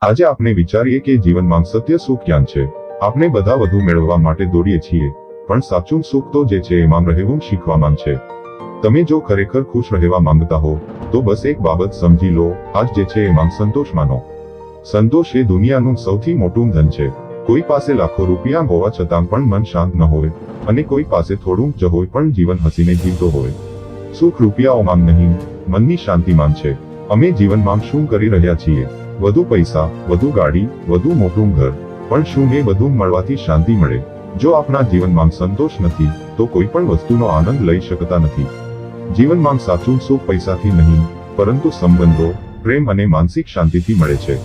આજે આપણે વિચારીએ કે જીવનમાં સત્ય સુખ ક્યાં છે। આપણે બધા વધુ મેળવવા માટે દોડીએ છીએ, પણ સાચું સુખ તો જે છે એમાં રહેવું શીખવામાં છે। તમે જો ખરેખર ખુશ રહેવા માંગતા હો તો બસ એક બાબત સમજી લો, આજ જે છે એમાં સંતોષ માનો। સંતોષ એ દુનિયાનું સૌથી મોટું ધન છે। કોઈ પાસે લાખો રૂપિયા હોવા છતાં પણ મન શાંત ન હોય, અને કોઈ પાસે થોડું જ હોય પણ જીવન હસીને જીવતો હોય। સુખ રૂપિયાઓમાં નહીં, મનની શાંતિમાં છે। અમે જીવનમાં શું કરી રહ્યા છીએ? વધુ પૈસા, વધુ ગાડી, વધુ મોટું ઘર, પણ શું એ બધું મળવાથી શાંતિ મળે? જો આપણા જીવનમાં સંતોષ નથી તો કોઈ પણ વસ્તુનો આનંદ લઈ શકતા નથી। જીવનમાં સાચું સુખ પૈસાથી નહીં, પરંતુ સંબંધો, પ્રેમ અને માનસિક શાંતિથી મળે છે।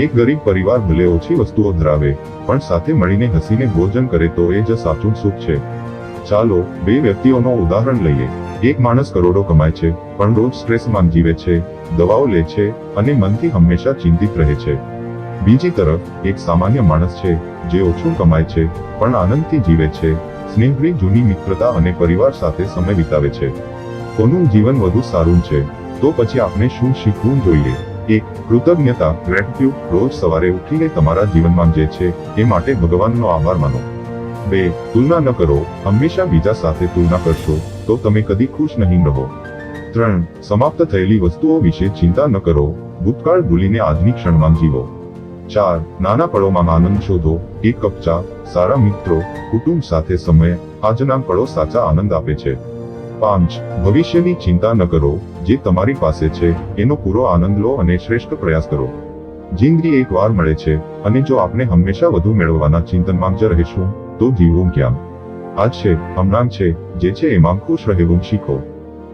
એક ગરીબ પરિવાર ભલે ઓછી વસ્તુઓ ધરાવે, પણ સાથે મળીને હસીને ભોજન કરે તો એ જ સાચું સુખ છે। ચાલો બે વ્યક્તિઓનો ઉદાહરણ લઈએ। એક માણસ કરોડો કમાય છે, પણ રોજ સ્ટ્રેસમાં જીવે છે, દવાઓ લે છે અને મનથી હંમેશા ચિંતિત રહે છે। બીજી તરફ એક સામાન્ય માણસ છે, જે ઓછું કમાય છે, પણ આનંદથી જીવે છે, સ્નેહભરી જૂની મિત્રતા અને પરિવાર સાથે સમય વિતાવે છે। કોનું જીવન વધુ સારું છે? તો પછી આપણે શું શીખવું જોઈએ? 1. કૃતજ્ઞતા, ગ્રેટિટ્યુડ। રોજ સવારે ઉઠીને તમારા જીવનમાં જે છે એ માટે ભગવાનનો આભાર માનો। 2. તુલના ન કરો। હંમેશા બીજા સાથે તુલના કરશો તો તમે કદી ખુશ નહીં રહો। 3. સમાપ્ત થયેલી વસ્તુઓ વિશે ચિંતા ન કરો, ભૂતકાળ ભૂલીને આજની ક્ષણમાં જીવો। 4. નાના પળોમાં આનંદ શોધો। એક કપ ચા, સારા મિત્રો, કુટુંબ સાથે સમય, આજના પળો સાચા આનંદ આપે છે। 5. ભવિષ્યની ચિંતા ન કરો, જે તમારી પાસે છે એનો પૂરો આનંદ લો અને શ્રેષ્ઠ પ્રયાસ કરો। જિંદગી એક વાર મળે છે, અને જો આપણે હંમેશા વધુ મેળવવાના ચિંતનમાં જ રહીશું તો જીવવું ક્યાં? આજ છે, હમણાં છે, જે છે એમાં ખુશ રહેવું શીખો।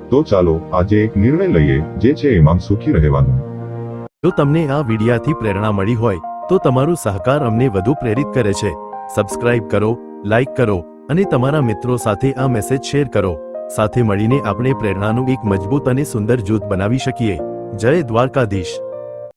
તો ચાલો આજે એક નિર્ણય લઈએ, જે છે એમાં સુખી રહેવાનું। જો તમને આ વિડિયાથી પ્રેરણા મળી હોય તો તમારું સહકાર અમને વધુ પ્રેરિત કરે છે। સબસ્ક્રાઇબ કરો, લાઇક કરો અને તમારા મિત્રો સાથે આ મેસેજ શેર કરો। સાથે મળીને આપણે પ્રેરણાનું એક મજબૂત અને સુંદર જૂથ બનાવી શકીએ। જય દ્વારકાધીશ।